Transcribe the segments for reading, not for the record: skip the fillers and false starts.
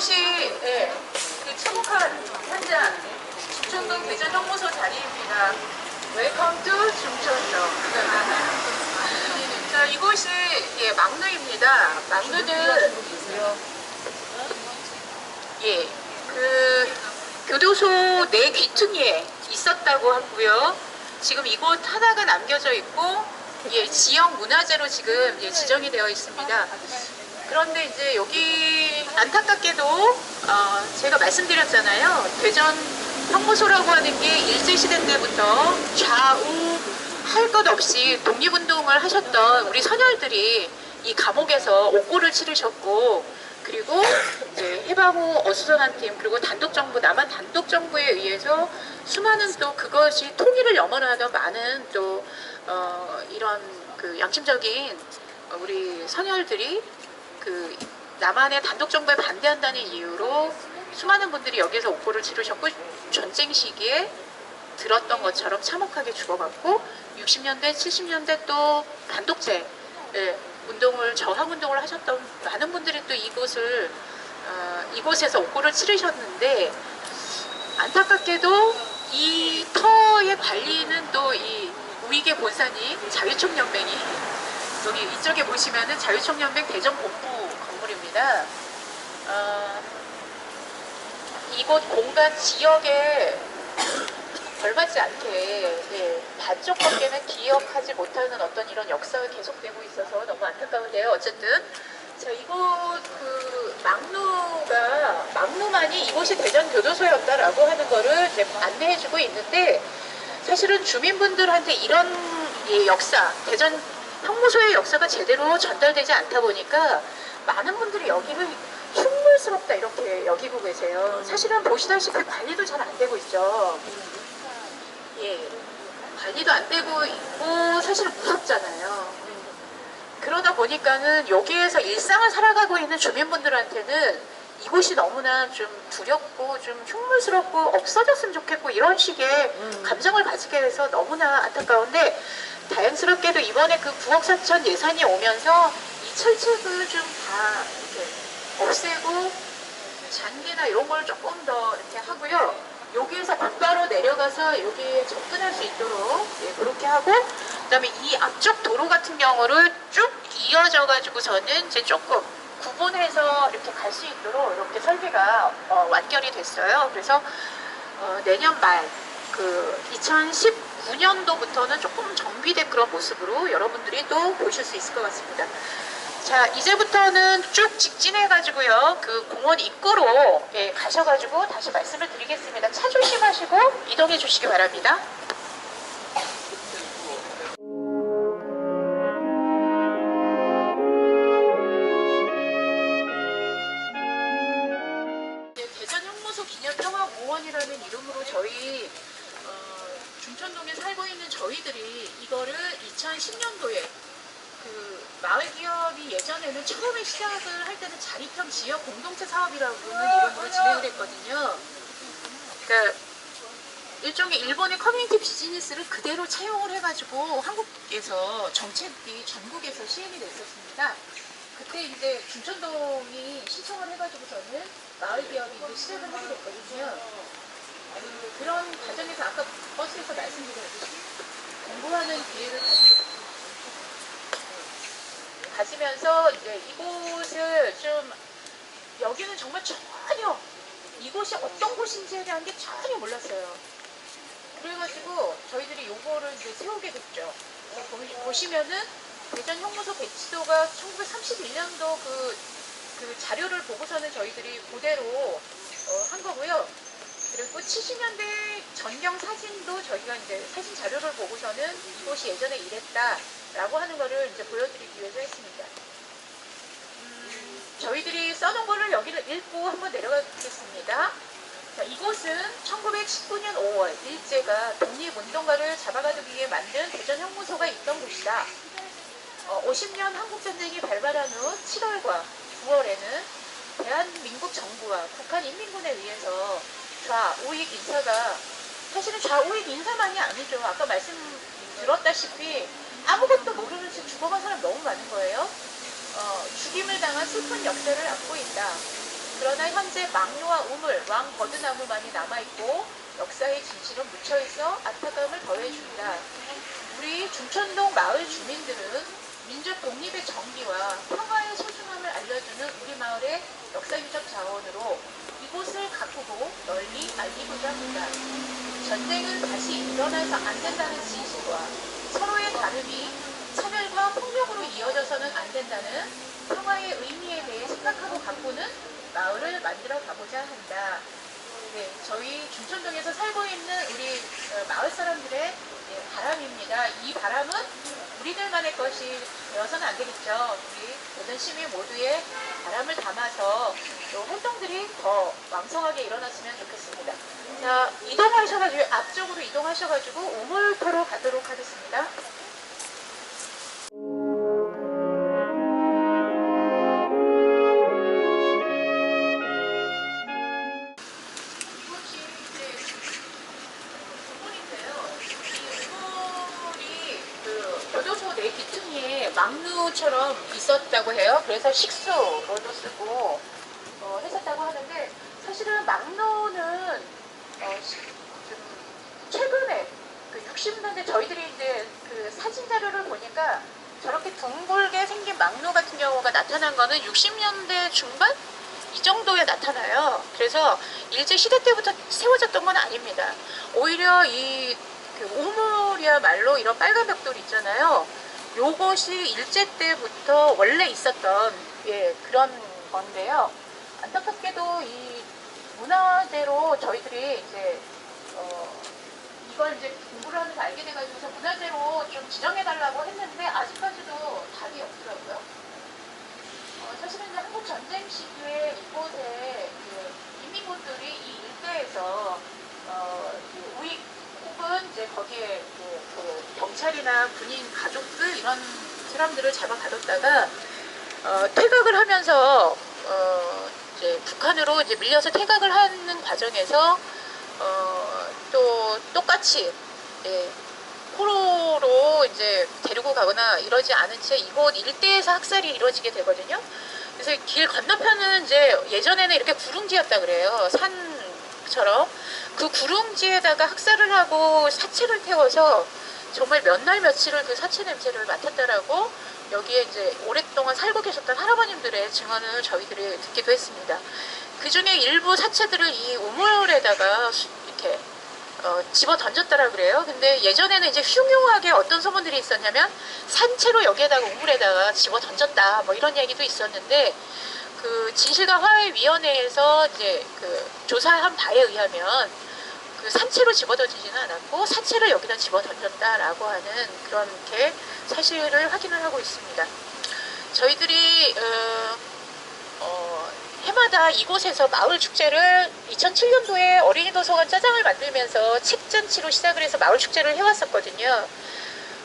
이곳이 예, 그 참혹한 현장 중천동 대전 형무소 자리입니다. 웰컴 투 중천동. 자, 이곳이 예, 막루입니다. 막루는 예, 그 교도소 내 귀퉁이에 있었다고 하고요. 지금 이곳 하나가 남겨져 있고 예, 지역 문화재로 지금 예, 지정이 되어 있습니다. 그런데 이제 여기 안타깝게도 제가 말씀드렸잖아요. 대전 형무소라고 하는 게 일제시대 때부터 좌우 할 것 없이 독립운동을 하셨던 우리 선열들이 이 감옥에서 옥고를 치르셨고, 그리고 이제 해방 후 어수선한 팀, 그리고 단독정부, 남한 단독정부에 의해서 수많은 또 그것이 통일을 염원을 하던 많은 또 이런 그 양심적인 우리 선열들이 그 남한의 단독정부에 반대한다는 이유로 수많은 분들이 여기서 옥고를 치르셨고, 전쟁 시기에 들었던 것처럼 참혹하게 죽어갔고, 60년대, 70년대 또 반독재 운동을, 저항운동을 하셨던 많은 분들이 또 이곳에서 옥고를 치르셨는데, 안타깝게도 이 터의 관리는 또 이 우익의 본산이 자유총연맹이, 여기 이쪽에 보시면은 자유총연맹 대전 본부 건물입니다. 이곳 공간 지역에 걸맞지 않게 예, 반쪽밖에는 기억하지 못하는 어떤 이런 역사가 계속되고 있어서 너무 안타까운데요. 어쨌든 자, 이곳 그 막루만이 이곳이 대전 교도소였다라고 하는 거를 이제 안내해주고 있는데, 사실은 주민분들한테 이런 예, 역사, 대전 형무소의 역사가 제대로 전달되지 않다 보니까 많은 분들이 여기를 흉물스럽다 이렇게 여기고 계세요. 사실은 보시다시피 관리도 잘 안 되고 있죠. 예, 관리도 안 되고 있고 사실은 무섭잖아요. 그러다 보니까는 여기에서 일상을 살아가고 있는 주민분들한테는 이곳이 너무나 좀 두렵고 좀 흉물스럽고 없어졌으면 좋겠고 이런 식의 감정을 가지게 돼서 너무나 안타까운데, 다행스럽게도 이번에 그 9억 4천 예산이 오면서 이 철책을 좀 다 이렇게 없애고 잔디나 이런 걸 조금 더 이렇게 하고요. 여기에서 곧바로 내려가서 여기에 접근할 수 있도록 예, 그렇게 하고, 그다음에 이 앞쪽 도로 같은 경우를 쭉 이어져 가지고서는 이제 조금 구분해서 이렇게 갈 수 있도록 이렇게 설계가 완결이 됐어요. 그래서 내년 말 그 2019년도부터는 조금 정비된 그런 모습으로 여러분들이 또 보실 수 있을 것 같습니다. 자, 이제부터는 쭉 직진해가지고요, 그 공원 입구로 예, 가셔가지고 다시 말씀을 드리겠습니다. 차 조심하시고 이동해 주시기 바랍니다. 대전 형무소 기념평화공원이라는 이름으로 저희 중천동에 살고 있는 저희들이 이거를 2010년도에 그 마을기업이 예전에는 처음에 시작을 할 때는 자립형 지역 공동체 사업이라는 이름으로 진행을 했거든요. 그러니까 일종의 일본의 커뮤니티 비즈니스를 그대로 채용을 해가지고 한국에서 정책이 전국에서 시행이 됐었습니다. 그때 이제 중천동이 신청을 해가지고서는 마을기업이 이제 시작을 하게 됐거든요. 그런 과정에서 아까 버스에서 말씀드렸듯이 공부하는 기회를 가지면서 이제 이곳을 좀, 여기는 정말 전혀 이곳이 어떤 곳인지에 대한 게 전혀 몰랐어요. 그래가지고 저희들이 요거를 이제 세우게 됐죠. 보시면은 대전 형무소 배치소가 1931년도 그 자료를 보고서는 저희들이 그대로 한 거고요. 그리고 70년대 전경 사진도 저희가 이제 사진 자료를 보고서는 이곳이 예전에 이랬다라고 하는 거를 이제 보여드리기 위해서 했습니다. 저희들이 써놓은 거를 여기를 읽고 한번 내려가겠습니다. 자, 이곳은 1919년 5월 일제가 독립운동가를 잡아가기 위해 만든 대전 형무소가 있던 곳이다. 50년 한국전쟁이 발발한 후 7월과 9월에는 대한민국 정부와 북한인민군에 의해서 좌우익 인사가, 사실은 좌우익 인사만이 아니죠. 아까 말씀 들었다시피 아무것도 모르는 채 죽어간 사람 너무 많은 거예요. 죽임을 당한 슬픈 역사를 안고 있다. 그러나 현재 망루와 우물, 왕버드나무만이 남아있고 역사의 진실은 묻혀있어 안타까움을 더해준다. 우리 중천동 마을 주민들은 민족 독립의 정기와 평화의 소중함을 알려주는 우리 마을의 역사유적 자원으로 이곳을 가꾸고 널리 알리고자 합니다. 전쟁은 다시 일어나서 안 된다는 진실과 서로의 다름이 차별과 폭력으로 이어져서는 안 된다는 평화의 의미에 대해 생각하고 가꾸는 마을을 만들어 가보자 한다. 네, 저희 중천동에서 살고 있는 우리 마을 사람들의 바람입니다. 이 바람은 우리들만의 것이 되어서는 안 되겠죠. 우리 모든 시민 모두의 바람을 담아서 또 활동들이 더 왕성하게 일어났으면 좋겠습니다. 자, 이동하셔가지고 앞쪽으로 이동하셔가지고 우물터로 가도록 하겠습니다. 망루처럼 있었다고 해요. 그래서 식수로도 쓰고 했었다고 하는데 사실은 망루는 좀 최근에 그 60년대 저희들이 이제 그 사진 자료를 보니까 저렇게 둥글게 생긴 망루 같은 경우가 나타난 거는 60년대 중반 이 정도에 나타나요. 그래서 일제 시대 때부터 세워졌던 건 아닙니다. 오히려 이 그 우물이야말로 이런 빨간 벽돌 있잖아요. 요것이 일제 때부터 원래 있었던 그런 건데요. 안타깝게도 이 문화재로 저희들이 이제 이걸 이제 공부를 하면서 알게 돼가지고서 문화재로 좀 지정해달라고 했는데 아직까지도 답이 없더라고요. 사실은 이제 한국 전쟁 시기에 이곳에 그 이민군들이 이 일대에서 우익 혹은 이제 거기에 그 경찰이나 군인 가족들 이런 사람들을 잡아가뒀다가 퇴각을 하면서 이제 북한으로 이제 밀려서 퇴각을 하는 과정에서 또 똑같이 포로로 이제 데리고 가거나 이러지 않은 채 이곳 일대에서 학살이 이루어지게 되거든요. 그래서 길 건너편은 이제 예전에는 이렇게 구릉지였다 그래요. 산처럼. 그 구릉지에다가 학살을 하고 사체를 태워서 정말 몇 날 며칠을 그 사체 냄새를 맡았다라고 여기에 이제 오랫동안 살고 계셨던 할아버님들의 증언을 저희들이 듣기도 했습니다. 그 중에 일부 사체들을 이 우물에다가 이렇게 집어 던졌다라 그래요. 근데 예전에는 이제 흉흉하게 어떤 소문들이 있었냐면 산채로 여기에다가 우물에다가 집어 던졌다 뭐 이런 얘기도 있었는데 그 진실과 화해위원회에서 이제 그 조사한 바에 의하면 그 산채로 집어 던지지는 않았고 사체를 여기다 집어 던졌다라고 하는 그렇게 사실을 확인을 하고 있습니다. 저희들이 해마다 이곳에서 마을 축제를 2007년도에 어린이 도서관 짜장을 만들면서 책잔치로 시작을 해서 마을 축제를 해왔었거든요.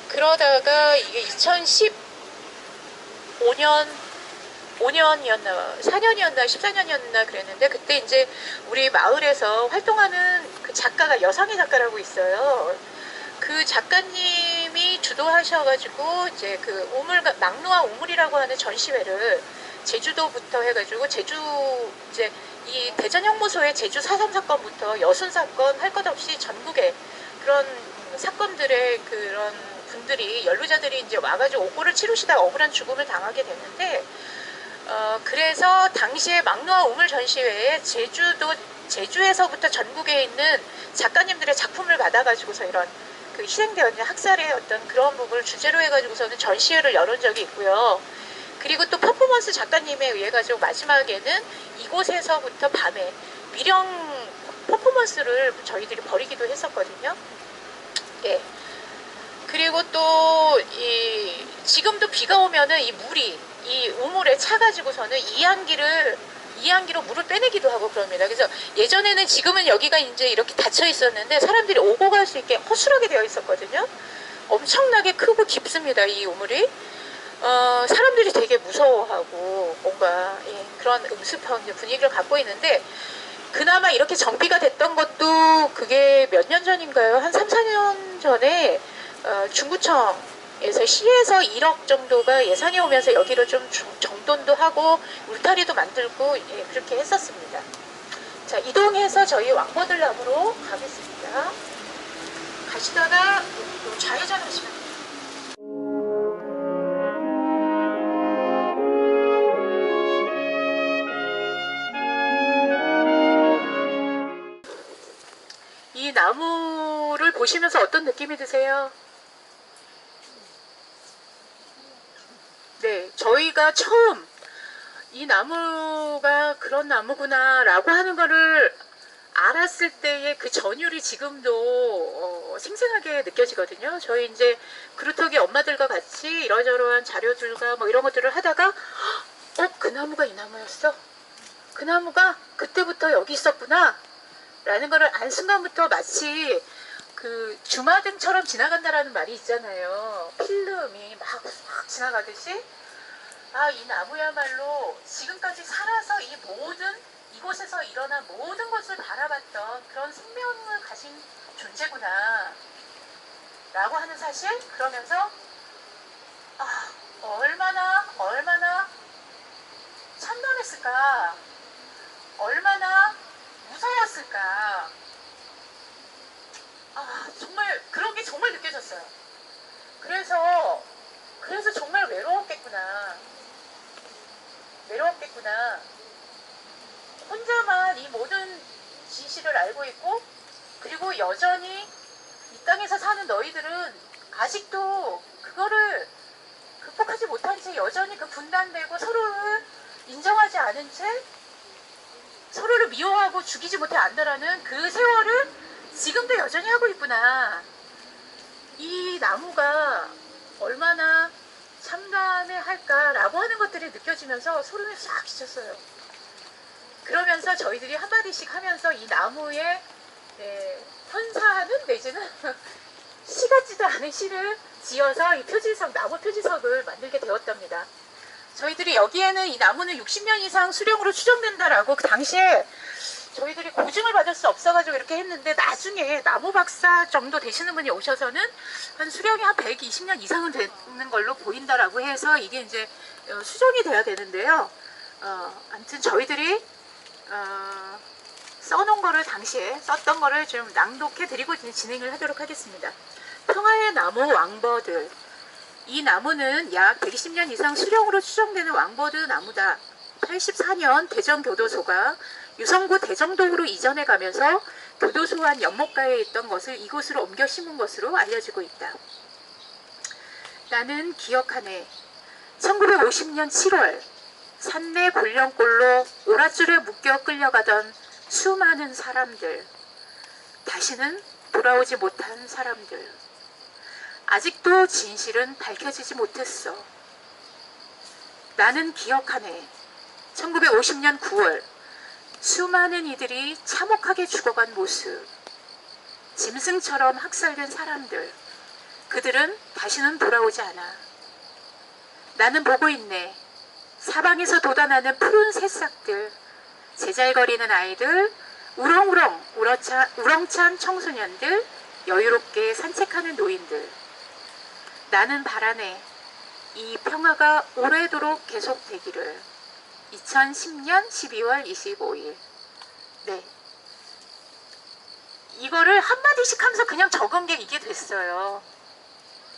그러다가 이게 5년이었나 4년이었나 14년이었나 그랬는데 그때 이제 우리 마을에서 활동하는 그 작가가 여상의 작가라고 있어요. 그 작가님이 주도하셔가지고 이제 그 망루와 우물이라고 하는 전시회를 제주도부터 해가지고 제주 이제 이 대전 형무소의 제주 4.3 사건부터 여순 사건 할 것 없이 전국에 그런 사건들의 그런 분들이 연루자들이 이제 와가지고 옥고를 치르시다가 억울한 죽음을 당하게 됐는데 그래서 당시에 망루와 우물 전시회에 제주에서부터 전국에 있는 작가님들의 작품을 받아가지고서 이런 그 희생되었는 학살의 어떤 그런 부분을 주제로 해가지고서는 전시회를 열은 적이 있고요. 그리고 또 퍼포먼스 작가님에 의해 가지고 마지막에는 이곳에서부터 밤에 미령 퍼포먼스를 저희들이 벌이기도 했었거든요. 예. 그리고 또 지금도 비가 오면은 이 물이 이 우물에 차가지고서는 이안기로 물을 빼내기도 하고 그럽니다. 그래서 예전에는 지금은 여기가 이제 이렇게 닫혀 있었는데 사람들이 오고 갈 수 있게 허술하게 되어 있었거든요. 엄청나게 크고 깊습니다. 이 우물이. 사람들이 되게 무서워하고 뭔가 그런 음습한 분위기를 갖고 있는데 그나마 이렇게 정비가 됐던 것도 그게 몇 년 전인가요? 한 3, 4년 전에 중구청 그래서 시에서 1억 정도가 예산이 오면서 여기를 좀 정돈도 하고 울타리도 만들고 예, 그렇게 했었습니다. 자, 이동해서 저희 왕버들나무로 가겠습니다. 가시다가 좌회전 하시면 됩니다. 이 나무를 보시면서 어떤 느낌이 드세요? 네, 저희가 처음 이 나무가 그런 나무구나 라고 하는 거를 알았을 때의 그 전율이 지금도 생생하게 느껴지거든요. 저희 이제 그루터기 엄마들과 같이 이러저러한 자료들과 뭐 이런 것들을 하다가 그 나무가 이 나무였어? 그 나무가 그때부터 여기 있었구나 라는 거를 안 순간부터 마치 그 주마등처럼 지나간다라는 말이 있잖아요. 필름이 막 지나가듯이 이 나무야말로 지금까지 살아서 이 모든 이곳에서 일어난 모든 것을 바라봤던 그런 생명을 가진 존재구나 라고 하는 사실. 그러면서 얼마나 참담했을까, 얼마나 무서웠을까, 정말 그런 게 정말 느껴졌어요. 그래서 정말 외로웠겠구나. 혼자만 이 모든 진실을 알고 있고, 그리고 여전히 이 땅에서 사는 너희들은 아직도 그거를 극복하지 못한 채 여전히 그 분단되고 서로를 인정하지 않은 채 서로를 미워하고 죽이지 못해 안다라는 그 세월을 지금도 여전히 하고 있구나. 이 나무가 얼마나 참담해 할까라고 하는 것들이 느껴지면서 소름이 싹 끼쳤어요. 그러면서 저희들이 한마디씩 하면서 이 나무에 헌사하는 내지는 시 같지도 않은 시를 지어서 이 표지석, 나무 표지석을 만들게 되었답니다. 저희들이 여기에는 이 나무는 60년 이상 수령으로 추정된다라고 그 당시에 저희들이 고증을 받을 수 없어가지고 이렇게 했는데, 나중에 나무 박사 정도 되시는 분이 오셔서는 한 수령이 한 120년 이상은 되는 걸로 보인다라고 해서 이게 이제 수정이 돼야 되는데요. 아무튼 저희들이 써놓은 거를 당시에 썼던 거를 좀 낭독해 드리고 진행을 하도록 하겠습니다. 평화의 나무 왕버드. 이 나무는 약 120년 이상 수령으로 추정되는 왕버드 나무다. 84년 대전교도소가 유성구 대정동으로 이전해 가면서 교도소 안 연못가에 있던 것을 이곳으로 옮겨 심은 것으로 알려지고 있다. 나는 기억하네. 1950년 7월 산내 골령골로 오랏줄에 묶여 끌려가던 수많은 사람들, 다시는 돌아오지 못한 사람들. 아직도 진실은 밝혀지지 못했어. 나는 기억하네. 1950년 9월 수많은 이들이 참혹하게 죽어간 모습, 짐승처럼 학살된 사람들, 그들은 다시는 돌아오지 않아. 나는 보고 있네. 사방에서 돋아나는 푸른 새싹들, 제잘거리는 아이들, 우렁우렁 우렁찬 청소년들, 여유롭게 산책하는 노인들. 나는 바라네. 이 평화가 오래도록 계속되기를. 2010년 12월 25일. 네. 이거를 한마디씩 하면서 그냥 적은 게 이게 됐어요.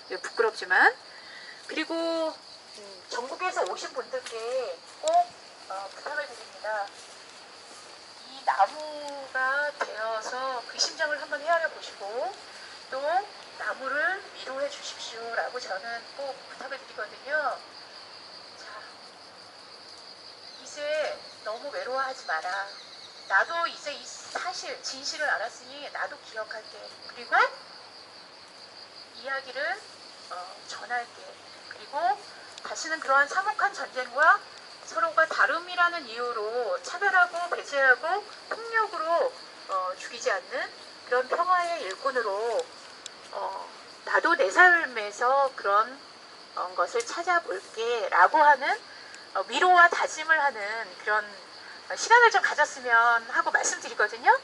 네, 부끄럽지만. 그리고 전국에서 오신 분들께 꼭 부탁을 드립니다. 이 나무가 되어서 그 심정을 한번 헤아려 보시고 또 나무를 위로해 주십시오 라고 저는 꼭 부탁을 드리거든요. 자, 이제 너무 외로워하지 마라. 나도 이제 이 사실, 진실을 알았으니 나도 기억할게. 그리고 이야기를 전할게. 그리고 다시는 그러한 참혹한 전쟁과 서로가 다름이라는 이유로 차별하고 배제하고 폭력으로 죽이지 않는 그런 평화의 일꾼으로 나도 내 삶에서 그런 것을 찾아볼게 라고 하는 위로와 다짐을 하는 그런 시간을 좀 가졌으면 하고 말씀드리거든요.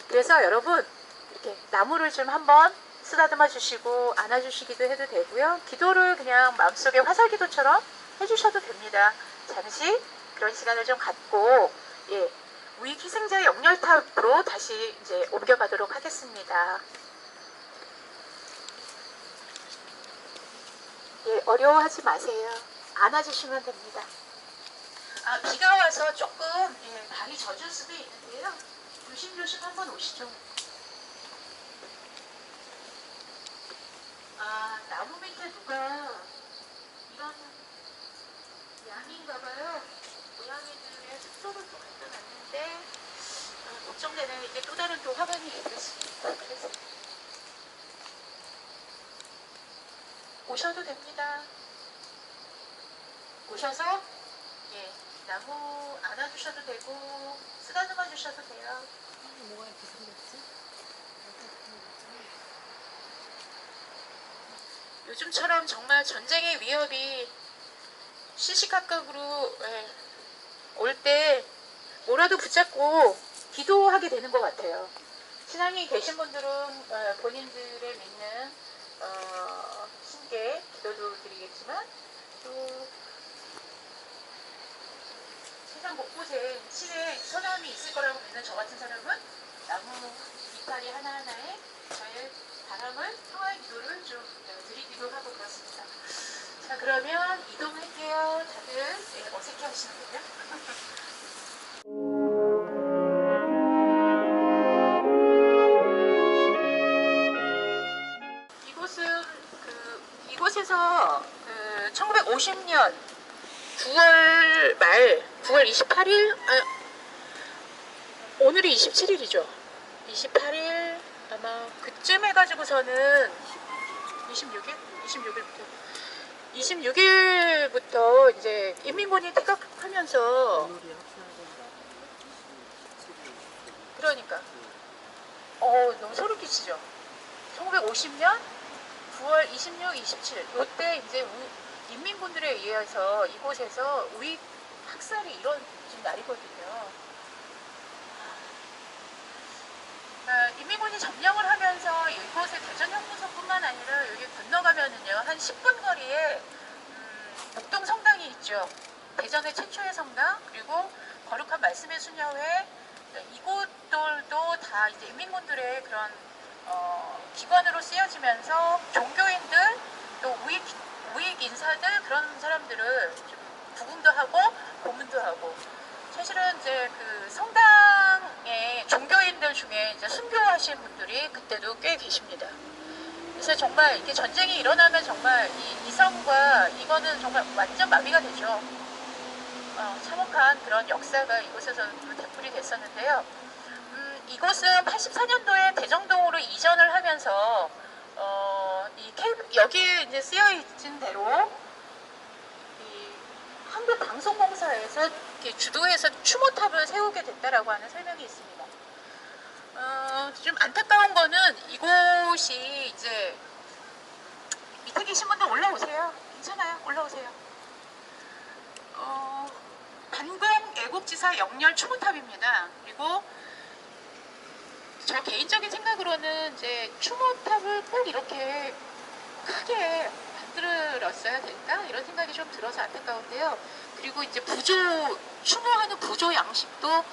그래서 여러분 이렇게 나무를 좀 한번 쓰다듬어 주시고 안아주시기도 해도 되고요. 기도를 그냥 마음속에 화살 기도처럼 해주셔도 됩니다. 잠시 그런 시간을 좀 갖고 예, 우익 희생자 영렬탑으로 다시 이제 옮겨가도록 하겠습니다. 예, 어려워하지 마세요. 안아주시면 됩니다. 비가 와서 조금 발이 젖을 수도 있는데요. 조심조심 한번 오시죠. 나무 밑에 누가 이런 양인가봐요. 고양이들의 숙소를 또 갖다 놨는데 걱정되네요. 이게 또 다른 또 화관이 되겠습니다. 그래서 오셔도 됩니다. 오셔서 나무 안아주셔도 되고 쓰다듬어 주셔도 돼요. 뭐가 이렇게 생겼지? 요즘처럼 정말 전쟁의 위협이 시시각각으로 올 때 뭐라도 붙잡고 기도하게 되는 것 같아요. 신앙이 계신 분들은 본인들의 믿는 신께 기도도 드리겠지만 또 세상 곳곳에 신의 선함이 있을 거라고 믿는 저 같은 사람은 나무 이파리 하나하나에 저의 바람을 평화의 기도를 좀 드리기도 하고 그렇습니다. 자, 그러면 이동할게요. 다들 어색해 하시는군요. 이곳에서 1950년 9월 말 9월 28일 오늘이 27일이죠. 28일 아마 그쯤 해가지고서는 26일부터 이제 인민군이 퇴각하면서 그러니까 너무 소름 끼치죠. 1950년 9월 26, 27 이때 이제 인민군들에 의해서 이곳에서 우익 학살이 이루어진 날이거든요. 인민군이 점령을 하면서 이곳의 대전형무소뿐만 아니라 여기 건너가면은요 한 10분 거리에 목동 성당이 있죠. 대전의 최초의 성당, 그리고 거룩한 말씀의 수녀회, 이곳들도 다 이제 인민군들의 그런 기관으로 쓰여지면서 종교인들 또 우익 인사들 그런 사람들을 좀 구금도 하고 고문도 하고, 사실은 이제 그 성당의 종교인들 중에 이제 순교하신 분들이 그때도 꽤 계십니다. 그래서 정말 이게 전쟁이 일어나면 정말 이 이성과 이거는 정말 완전 마비가 되죠. 참혹한 그런 역사가 이곳에서 되풀이 됐었는데요. 이곳은 84년도에 대정동으로 이전을 하면서 여기에 이제 쓰여 있는 대로 이 한국방송공사에서 주도해서 추모탑을 세우게 됐다라고 하는 설명이 있습니다. 좀 안타까운 거는 이곳이 이제 밑에 계신 분들 올라오세요. 괜찮아요. 올라오세요. 반공 애국지사 영렬 추모탑입니다. 그리고 저 개인적인 생각으로는 이제 추모탑을 꼭 이렇게 크게 만들었어야 될까? 이런 생각이 좀 들어서 안타까운데요. 그리고 이제 추모하는 부조 양식도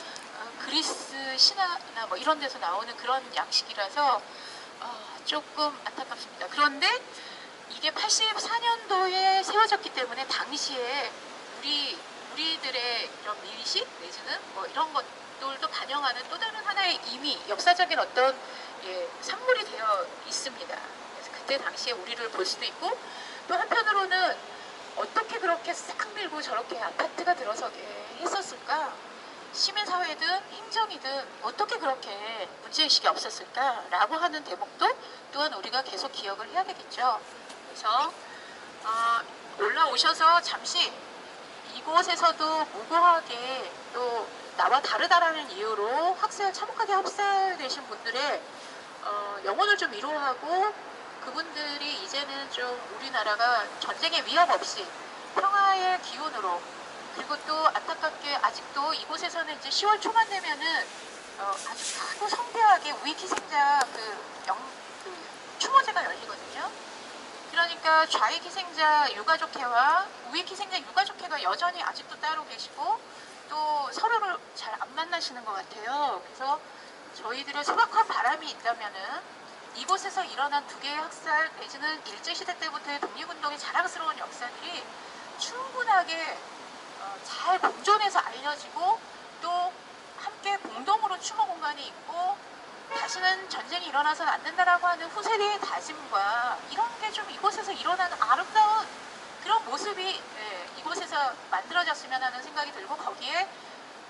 그리스 신화나 뭐 이런 데서 나오는 그런 양식이라서 조금 안타깝습니다. 그런데 이게 84년도에 세워졌기 때문에 당시에 우리들의 이런 미식 내지는 뭐 이런 것들도 반영하는 또 다른 하나의 의미, 역사적인 어떤 산물이 되어 있습니다. 그래서 그때 당시에 우리를 볼 수도 있고, 또 한편으로는 어떻게 그렇게 싹 밀고 저렇게 아파트가 들어서게 했었을까? 시민사회든 행정이든 어떻게 그렇게 문제의식이 없었을까? 라고 하는 대목도 또한 우리가 계속 기억을 해야 되겠죠. 그래서 올라오셔서 잠시 이곳에서도 무고하게 또 나와 다르다라는 이유로 참혹하게 학살되신 분들의 영혼을 좀 위로하고, 그분들이 이제는 좀 우리나라가 전쟁의 위협 없이 평화의 기운으로, 그리고 또 안타깝게 아직도 이곳에서는 이제 10월 초만 되면은 아주 크고 성대하게 우익 희생자 추모 추모제가 열리거든요. 그러니까 좌익 희생자 유가족회와 우익 희생자 유가족회가 여전히 아직도 따로 계시고 또 서로를 잘 안 만나시는 것 같아요. 그래서 저희들의 소박한 바람이 있다면은 이곳에서 일어난 두 개의 학살 내지는 일제시대 때부터의 독립운동의 자랑스러운 역사들이 충분하게 잘 공존해서 알려지고 또 함께 공동으로 추모 공간이 있고 다시는 전쟁이 일어나서는 안 된다라고 하는 후세대의 다짐과 이런 게 좀 이곳에서 일어나는 아름다운 그런 모습이 이곳에서 만들어졌으면 하는 생각이 들고 거기에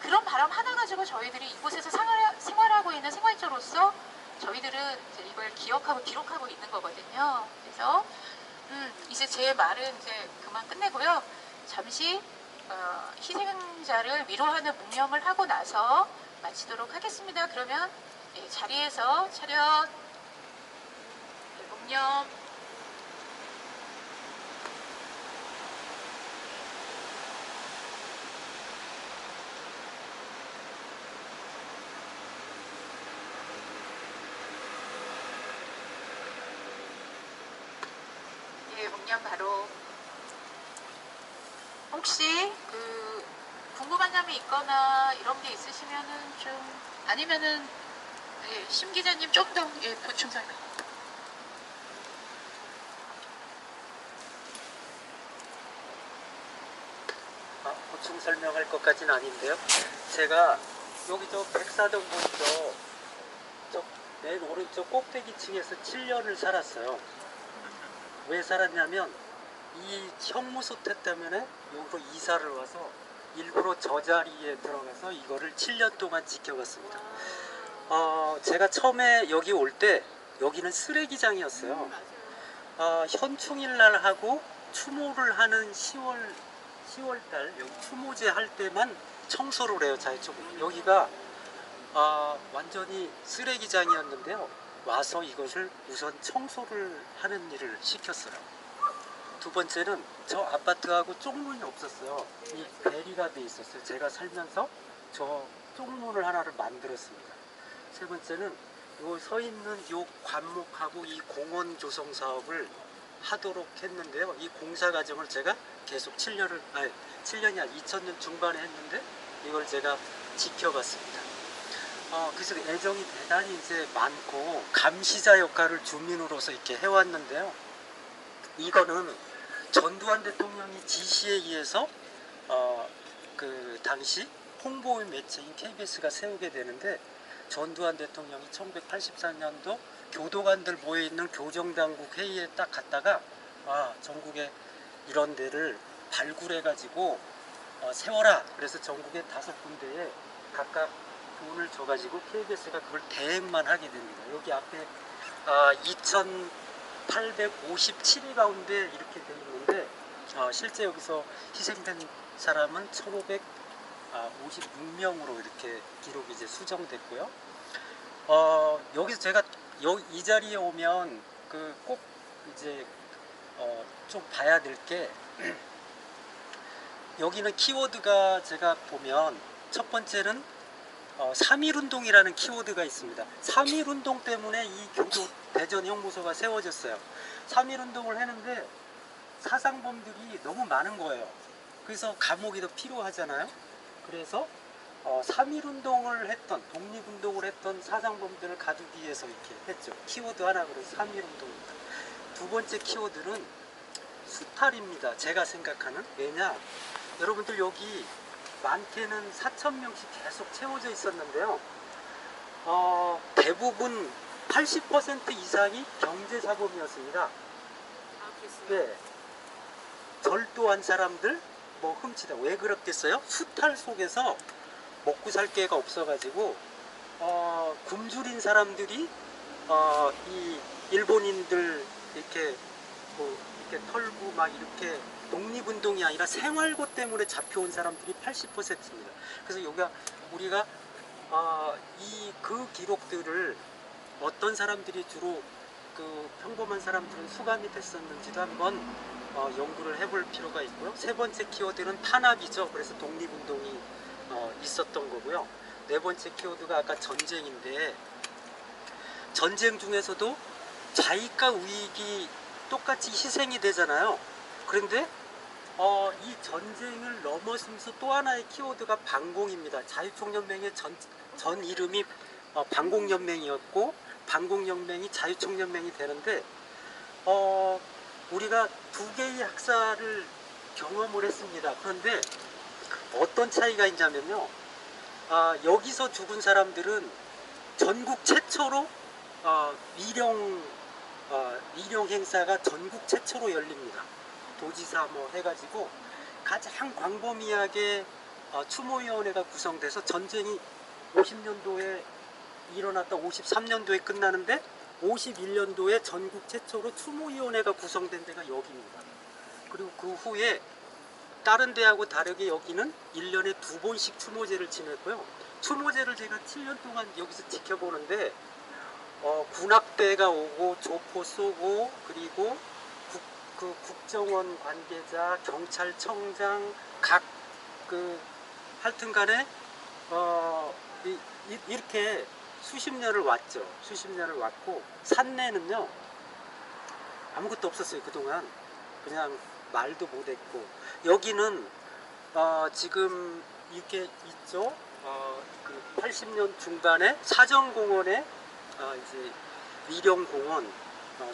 그런 바람 하나 가지고 저희들이 이곳에서 생활하고 있는 생활자로서 저희들은 이제 이걸 기억하고 기록하고 있는 거거든요. 그래서 이제 제 말은 이제 그만 끝내고요. 잠시 희생자를 위로하는 묵념을 하고 나서 마치도록 하겠습니다. 그러면 자리에서 차렷 묵념 묵념 바로 혹시 궁금한 점이 있거나 이런 게 있으시면은 좀 아니면은 심 기자님 좀 더 보충 설명. 보충 설명할 것까지는 아닌데요. 제가 여기 저 백사동 보이죠? 저 맨 오른쪽 꼭대기층에서 7년을 살았어요. 왜 살았냐면 이 형무소태 때문에 여기로 이사를 와서 일부러 저 자리에 들어가서 이거를 7년 동안 지켜봤습니다. 제가 처음에 여기 올 때 여기는 쓰레기장이었어요. 현충일날 하고 추모를 하는 10월달 여기 추모제 할 때만 청소를 해요. 자유축으로. 여기가 완전히 쓰레기장이었는데요. 와서 이것을 우선 청소를 하는 일을 시켰어요. 두 번째는 저 아파트하고 쪽문이 없었어요. 이 대리가 돼 있었어요. 제가 살면서 저 쪽문을 하나를 만들었습니다. 세 번째는 요 서 있는 요 관목하고 이 공원 조성 사업을 하도록 했는데요. 이 공사 과정을 제가 계속 7년이 아니라 2000년 중반에 했는데 이걸 제가 지켜봤습니다. 그래서 애정이 대단히 이제 많고 감시자 역할을 주민으로서 이렇게 해왔는데요. 이거는 전두환 대통령이 지시에 의해서 그 당시 홍보 매체인 KBS가 세우게 되는데 전두환 대통령이 1984년도 교도관들 모여있는 교정당국 회의에 딱 갔다가 전국에 이런 데를 발굴해가지고 세워라. 그래서 전국에 5군데에 각각 돈을 줘가지고 KBS가 그걸 대행만 하게 됩니다. 여기 앞에 2857회 가운데 이렇게 되어 있는데 실제 여기서 희생된 사람은 1556명으로 이렇게 기록이 이제 수정됐고요. 여기서 제가 이 자리에 오면 꼭 이제 좀 봐야 될 게 여기는 키워드가 제가 보면 첫 번째는 3.1운동이라는 키워드가 있습니다. 3.1운동 때문에 이 교도 대전 형무소가 세워졌어요. 3.1운동을 했는데 사상범들이 너무 많은 거예요. 그래서 감옥이 더 필요하잖아요. 그래서 3.1운동을 했던 독립운동을 했던 사상범들을 가두기 위해서 이렇게 했죠. 키워드 하나 그래서 3.1운동입니다. 두 번째 키워드는 수탈입니다. 제가 생각하는. 왜냐 여러분들 여기 많게는 4,000명씩 계속 채워져 있었는데요. 대부분 80% 이상이 경제자금이었습니다. 네. 절도한 사람들 뭐 훔치다. 왜 그렇겠어요? 수탈 속에서 먹고 살 게가 없어가지고 굶주린 사람들이 이 일본인들 이렇게 이렇게 털고 막 이렇게 독립운동이 아니라 생활고 때문에 잡혀온 사람들이 80%입니다. 그래서 우리가 그 기록들을 어떤 사람들이 주로 그 평범한 사람들은 수감이 됐었는지도 한번 연구를 해볼 필요가 있고요. 세 번째 키워드는 탄압이죠. 그래서 독립운동이 있었던 거고요. 네 번째 키워드가 아까 전쟁인데 전쟁 중에서도 자익과 우익이 똑같이 희생이 되잖아요. 그런데 이 전쟁을 넘어서면서 또 하나의 키워드가 반공입니다. 자유총연맹의 전 이름이 반공연맹이었고 반공연맹이 자유총연맹이 되는데 우리가 두 개의 학살을 경험을 했습니다. 그런데 어떤 차이가 있냐면요. 여기서 죽은 사람들은 전국 최초로 미령 행사가 전국 최초로 열립니다. 도지사 뭐 해가지고 가장 광범위하게 추모위원회가 구성돼서 전쟁이 50년도에 일어났다 53년도에 끝나는데 51년도에 전국 최초로 추모위원회가 구성된 데가 여기입니다. 그리고 그 후에 다른 데하고 다르게 여기는 1년에 2번씩 추모제를 지냈고요. 추모제를 제가 7년 동안 여기서 지켜보는데 군악대가 오고 조포 쏘고 그리고 국정원 관계자, 경찰청장 각 하여튼간에 이렇게 수십 년을 왔죠. 수십 년을 왔고 산내는요 아무것도 없었어요. 그동안 그냥 말도 못했고 여기는 지금 이렇게 있죠. 그 80년 중반에 사정공원에 이제 위령공원,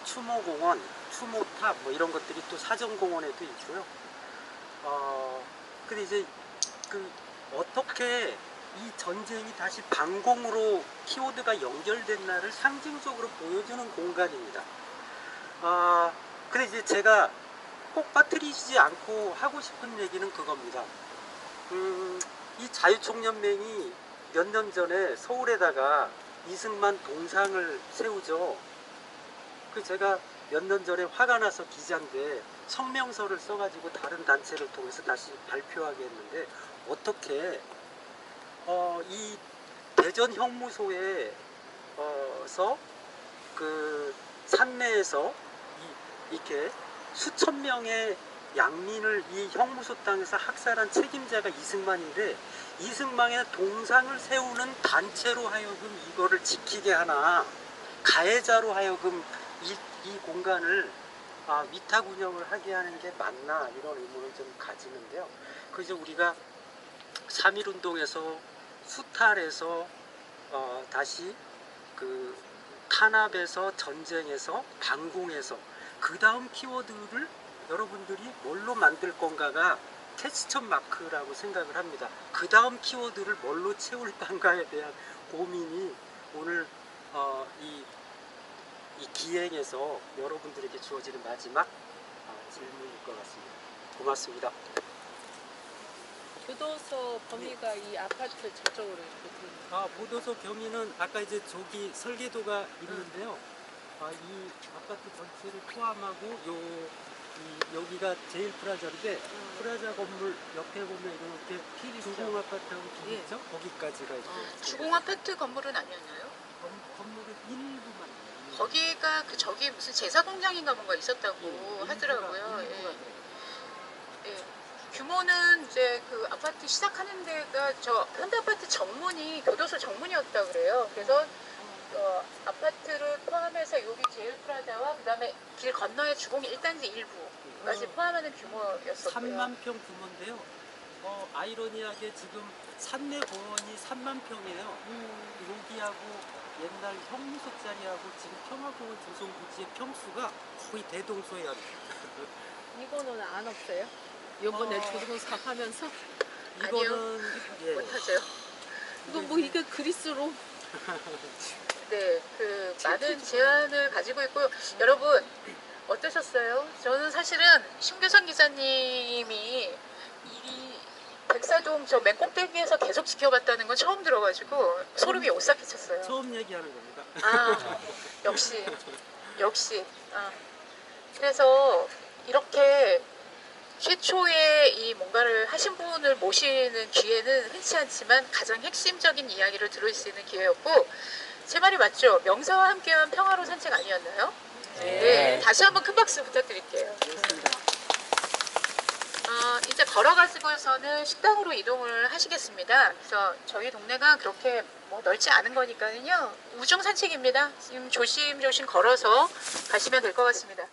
추모공원, 추모탑 뭐 이런 것들이 또 사정공원에도 있고요. 근데 이제 어떻게 이 전쟁이 다시 반공으로 키워드가 연결된 날을 상징적으로 보여주는 공간입니다. 근데 이제 제가 꼭 빠뜨리지 않고 하고 싶은 얘기는 그겁니다. 이 자유총연맹이 몇 년 전에 서울에다가 이승만 동상을 세우죠. 제가 몇 년 전에 화가 나서 기자인데 성명서를 써가지고 다른 단체를 통해서 다시 발표하게 했는데 어떻게 이 대전 형무소에서 그 산내에서 이렇게 수천 명의 양민을 이 형무소 땅에서 학살한 책임자가 이승만인데 이승만의 동상을 세우는 단체로 하여금 이거를 지키게 하나 가해자로 하여금 이 공간을 위탁 운영을 하게 하는 게 맞나 이런 의문을 좀 가지는데요. 그래서 우리가 3.1운동에서 수탈에서 다시 그 탄압에서 전쟁에서 반공에서 그 다음 키워드를 여러분들이 뭘로 만들 건가가 캐스천 마크라고 생각을 합니다. 그 다음 키워드를 뭘로 채울 건가에 대한 고민이 오늘 이 기행에서 여러분들에게 주어지는 마지막 질문일 것 같습니다. 고맙습니다. 교도소 범위가 이 아파트 저쪽으로 이렇게 들어오는 보도소 경위는 아까 이제 저기 설계도가 있는데요. 이 아파트 전체를 포함하고 여기가 제일 프라자인데 프라자 건물 옆에 보면 이렇게 주공 아파트하고 길 예. 있죠? 거기까지가 있고 주공 아파트 건물은 아니었나요? 건물의 일부만 있어요. 거기가 저기 무슨 제사 공장인가 뭔가 있었다고 하더라고요. 일부가 예. 규모는 이제 그 아파트 시작하는 데가 저 현대아파트 정문이 교도소 정문이었다 그래요. 그래서 아파트를 포함해서 여기 제일 프라자와 그다음에 길 건너에 주공 1단지 일부까지 포함하는 규모였었고요. 3만 평 규모인데요. 아이러니하게 지금 산내 공원이 3만 평이에요. 여기하고 옛날 형무소짜리하고 지금 평화공원 조성부지의 평수가 거의 대동소이합니다. 이거는 안 없어요? 요번에 조동사 하면서 이거는 못하세요. 이거 뭐 이게 그리스로 네, 많은 제안을 가지고 있고요. 여러분 어떠셨어요? 저는 사실은 심규선 기자님이 이 백사동 저 맨 꼭대기에서 계속 지켜봤다는 건 처음 들어가지고 소름이 오싹해쳤어요. 처음 얘기하는 겁니다. 역시. 그래서 이렇게 최초의 이 뭔가를 하신 분을 모시는 기회는 흔치 않지만 가장 핵심적인 이야기를 들을 수 있는 기회였고 제 말이 맞죠? 명사와 함께한 평화로 산책 아니었나요? 네. 다시 한번 큰 박수 부탁드릴게요. 그렇습니다. 이제 걸어가지고서는 식당으로 이동을 하시겠습니다. 그래서 저희 동네가 그렇게 뭐 넓지 않은 거니까요. 우중 산책입니다. 지금 조심조심 걸어서 가시면 될 것 같습니다.